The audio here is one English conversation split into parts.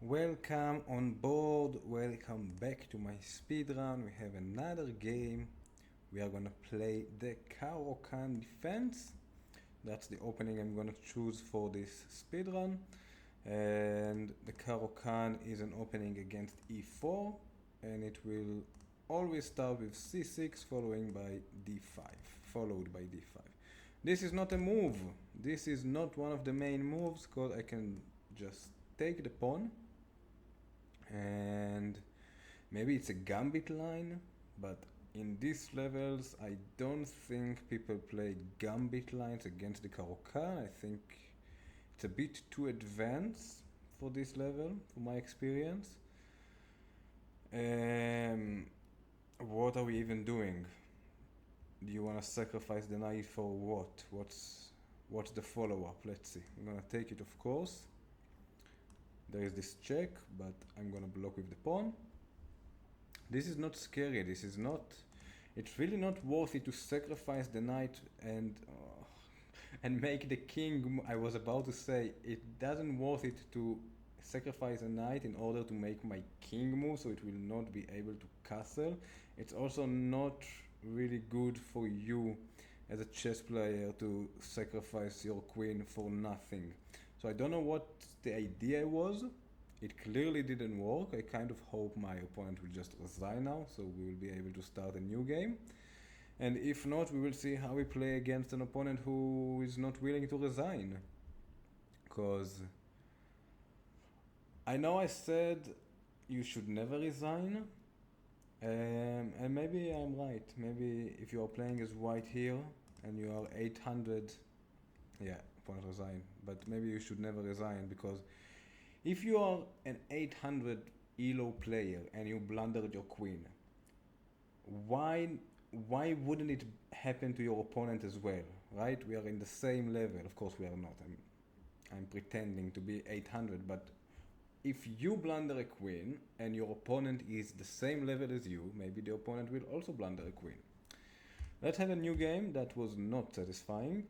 Welcome on board, welcome back to my speedrun. We have another game. We are gonna play the Khan defense. That's the opening I'm gonna choose for this speedrun. And the Khan is an opening against e4, and it will always start with c6 followed by d5. This is not a move. This is not one of the main moves because I can just take the pawn, and maybe it's a gambit line, but in these levels I don't think people play gambit lines against the Khan. I think it's a bit too advanced for this level, from my experience. What are we even doing? Do you want to sacrifice the knight for what? What's the follow-up? Let's see. I'm gonna take it, of course. There is this check, but I'm gonna block with the pawn. This is not scary. It's really not worth it to sacrifice the knight and make the king. I was about to say it doesn't worth it to sacrifice a knight in order to make my king move, so it will not be able to castle. It's also not really good for you as a chess player to sacrifice your queen for nothing. So I don't know what the idea was. It clearly didn't work. I kind of hope my opponent will just resign now, so we will be able to start a new game. And if not, we will see how we play against an opponent who is not willing to resign. Because I know I said you should never resign, and maybe I'm right. Maybe if you are playing as white here and you are 800, yeah, point resign. But maybe you should never resign, because if you are an 800 ELO player and you blundered your queen, why wouldn't it happen to your opponent as well, right? We are in the same level. Of course we are not. I'm pretending to be 800, but if you blunder a queen and your opponent is the same level as you, maybe the opponent will also blunder a queen. Let's have a new game. That was not satisfying.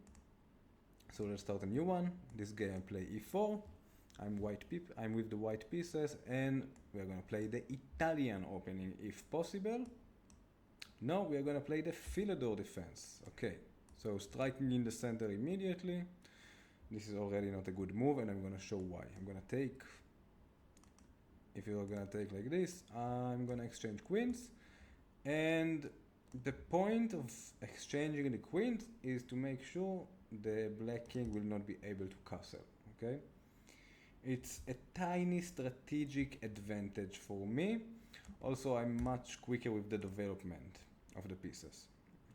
So let's start a new one. This game I play e4. I'm with the white pieces, and we're gonna play the Italian opening if possible. No, we are gonna play the Philidor defense. Okay, so striking in the center immediately. This is already not a good move, and I'm gonna show why. I'm gonna take. If you're gonna take like this, I'm gonna exchange queens, and the point of exchanging the queens is to make sure the black king will not be able to castle. Okay, it's a tiny strategic advantage for me. Also, I'm much quicker with the development of the pieces.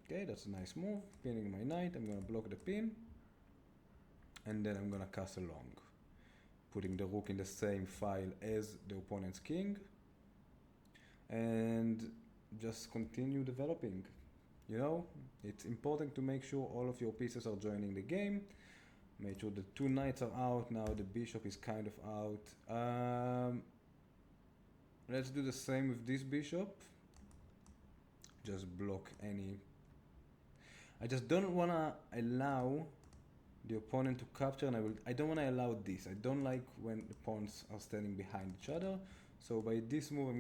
Okay, that's a nice move. Pinning my knight, I'm gonna block the pin, and then I'm gonna castle long, putting the rook in the same file as the opponent's king, and just continue developing. You know, it's important to make sure all of your pieces are joining the game. Make sure the two knights are out. Now the bishop is kind of out. Let's do the same with this bishop. Just block any. I just don't wanna allow the opponent to capture, and I don't want to allow this. I don't like when the pawns are standing behind each other. So by this move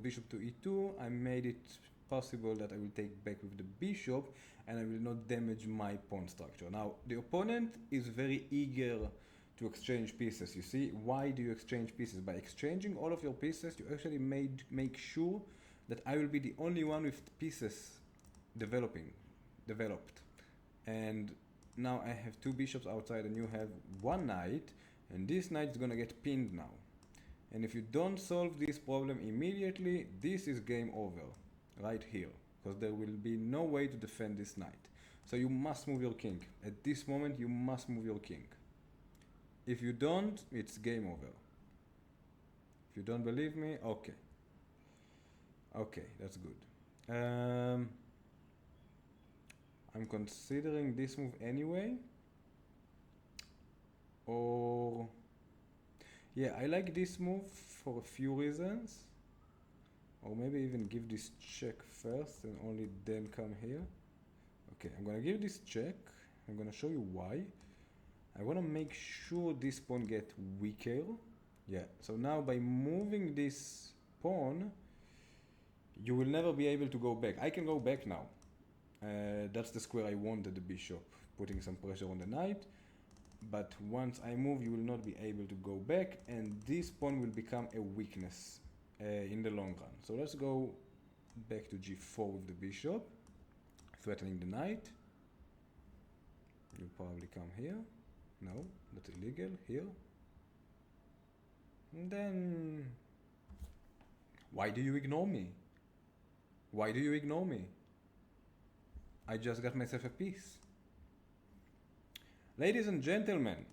bishop to e2, I made it possible that I will take back with the bishop, and I will not damage my pawn structure. Now the opponent is very eager to exchange pieces. You see, why do you exchange pieces? By exchanging all of your pieces, you actually make sure that I will be the only one with pieces developed. And now I have two bishops outside and you have one knight, and this knight is gonna get pinned now. And if you don't solve this problem immediately, this is game over right here, because there will be no way to defend this knight. So you must move your king. At this moment you must move your king. If you don't, it's game over. If you don't believe me, okay, that's good. I'm considering this move anyway. Or yeah, I like this move for a few reasons. Or maybe even give this check first and only then come here. Okay, I'm gonna give this check. I'm gonna show you why. I want to make sure this pawn get weaker. Yeah, so now by moving this pawn, you will never be able to go back. I can go back now. That's the square I wanted, the bishop, putting some pressure on the knight. But once I move, you will not be able to go back, and this pawn will become a weakness in the long run. So let's go back to g4 with the bishop, threatening the knight. You'll probably come here. No, that's illegal. Here. And then... why do you ignore me? Why do you ignore me? I just got myself a piece. Ladies and gentlemen,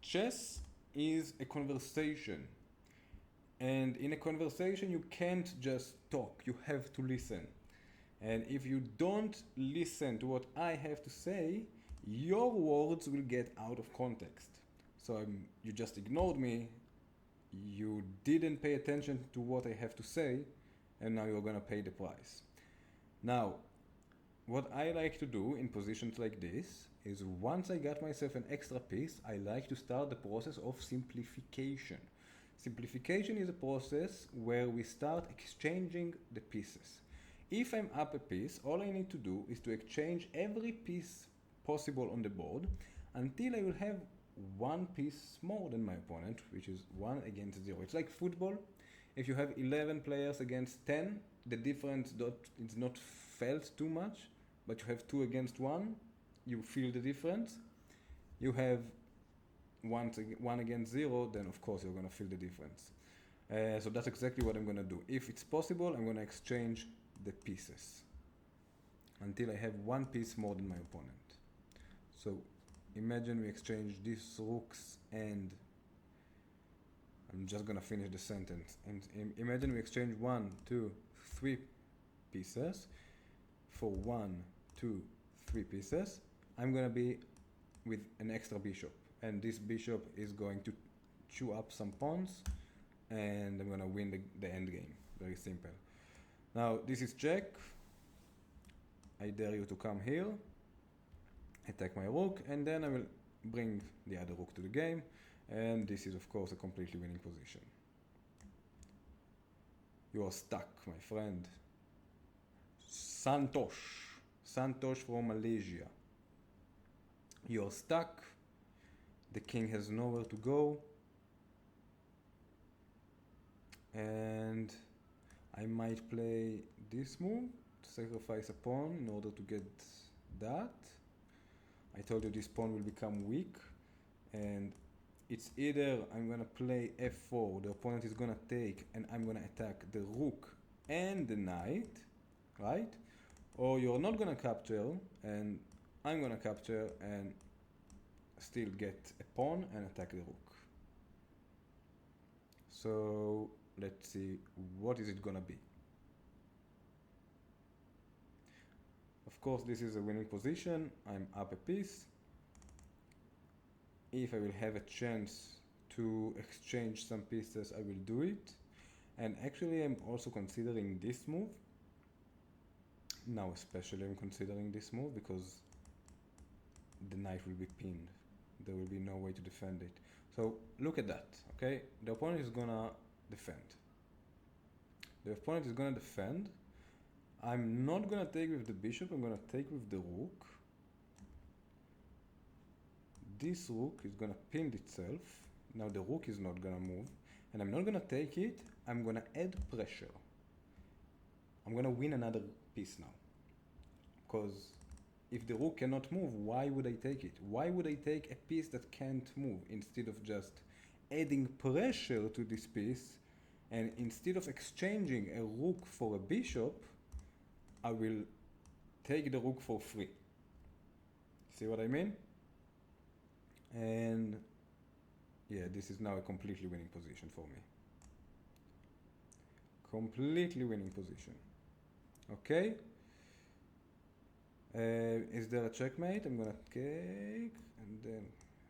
chess is a conversation. And in a conversation, you can't just talk, you have to listen. And if you don't listen to what I have to say, your words will get out of context. So you just ignored me, you didn't pay attention to what I have to say, and now you're gonna pay the price. Now, what I like to do in positions like this is once I got myself an extra piece, I like to start the process of simplification. Simplification is a process where we start exchanging the pieces. If I'm up a piece, all I need to do is to exchange every piece possible on the board until I will have one piece more than my opponent, which is 1 against 0. It's like football. If you have 11 players against 10, the difference is not felt too much, but you have 2 against 1, you feel the difference. You have 1 against 0, then of course you're going to feel the difference. So that's exactly what I'm going to do. If it's possible, I'm going to exchange the pieces until I have 1 piece more than my opponent. So imagine we exchange these rooks, and I'm just going to finish the sentence. And imagine we exchange 1, 2, 3 pieces for 1, 2, 3 pieces. I'm going to be with an extra bishop, and this bishop is going to chew up some pawns, and I'm going to win the end game. Very simple. Now this is check. I dare you to come here, attack my rook, and then I will bring the other rook to the game, and this is of course a completely winning position. You are stuck, my friend. Santosh from Malaysia. You're stuck. The king has nowhere to go. And I might play this move to sacrifice a pawn in order to get that. I told you this pawn will become weak, and it's either I'm gonna play f4, the opponent is gonna take, and I'm gonna attack the rook and the knight, right? Or you're not gonna capture, and I'm gonna capture and still get a pawn and attack the rook. So let's see, what is it gonna be? Of course, this is a winning position. I'm up a piece. If I will have a chance to exchange some pieces, I will do it. And actually, I'm also considering this move. Now especially I'm considering this move because the knight will be pinned. There will be no way to defend it. So look at that, okay? The opponent is gonna defend. The opponent is gonna defend. I'm not gonna take with the bishop, I'm gonna take with the rook. This rook is gonna pin itself. Now the rook is not gonna move, and I'm not gonna take it, I'm gonna add pressure. I'm gonna win another piece now. Because if the rook cannot move, why would I take it? Why would I take a piece that can't move instead of just adding pressure to this piece, and instead of exchanging a rook for a bishop, I will take the rook for free. See what I mean? And yeah, this is now a completely winning position for me. Completely winning position. Okay. Is there a checkmate? I'm gonna take, and then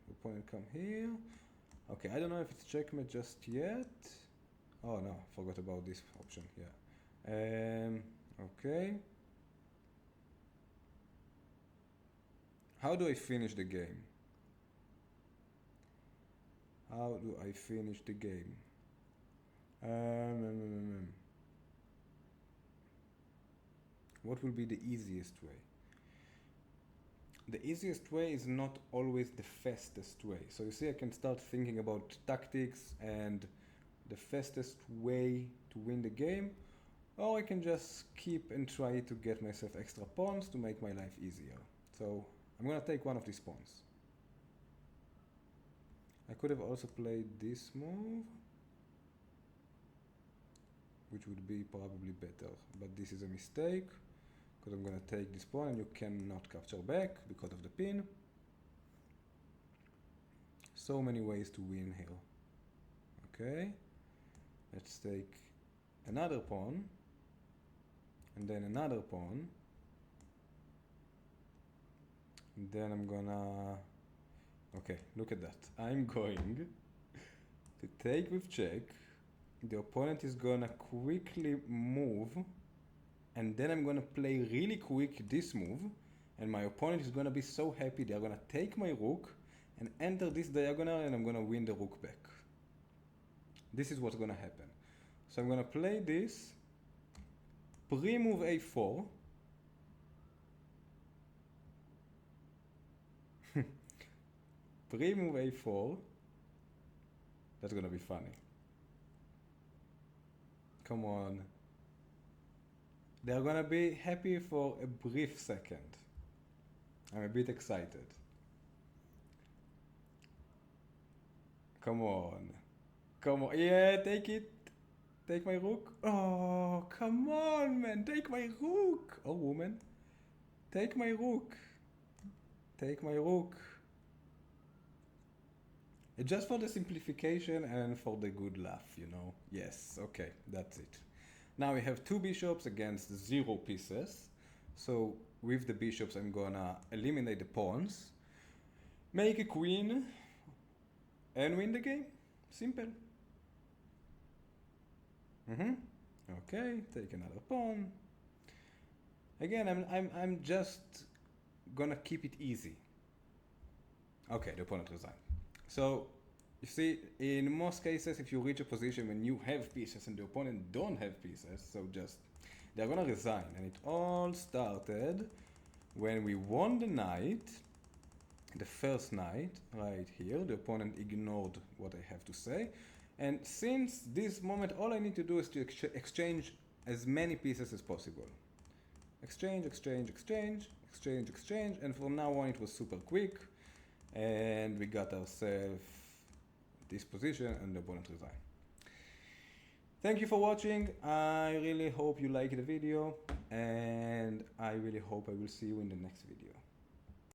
the opponent come here. Okay, I don't know if it's checkmate just yet. Oh no, forgot about this option. Yeah. Okay. How do I finish the game? How do I finish the game? What will be the easiest way? The easiest way is not always the fastest way. So you see, I can start thinking about tactics and the fastest way to win the game, or I can just keep and try to get myself extra pawns to make my life easier. So I'm gonna take one of these pawns. I could have also played this move, which would be probably better, but this is a mistake, because I'm gonna take this pawn and you cannot capture back because of the pin. So many ways to win here. Okay, let's take another pawn, and then another pawn, and then I'm gonna... Okay, look at that. I'm going to take with check. The opponent is gonna quickly move, and then I'm gonna play really quick this move, and my opponent is gonna be so happy. They're gonna take my rook and enter this diagonal, and I'm gonna win the rook back. This is what's gonna happen. So I'm gonna play this, pre-move a4, pre-move a4. That's gonna be funny. Come on. They're gonna be happy for a brief second. I'm a bit excited. Come on. Come on. Yeah, take it. Take my rook. Oh, come on, man. Take my rook. Oh, woman. Take my rook. Take my rook. Just for the simplification and for the good laugh, you know. Yes, okay, that's it. Now we have two bishops against 0 pieces. So with the bishops, I'm gonna eliminate the pawns, make a queen, and win the game. Simple. Okay, take another pawn. Again, I'm just gonna keep it easy. Okay, the opponent resigned. So, you see, in most cases, if you reach a position when you have pieces and the opponent don't have pieces, so just, they're gonna resign. And it all started when we won the knight, the first knight, right here. The opponent ignored what I have to say. And since this moment, all I need to do is to exchange as many pieces as possible. Exchange, exchange, exchange, exchange, exchange, and from now on it was super quick. And we got ourselves this position and the opponent resigned. Thank you for watching. I really hope you liked the video, and I really hope I will see you in the next video.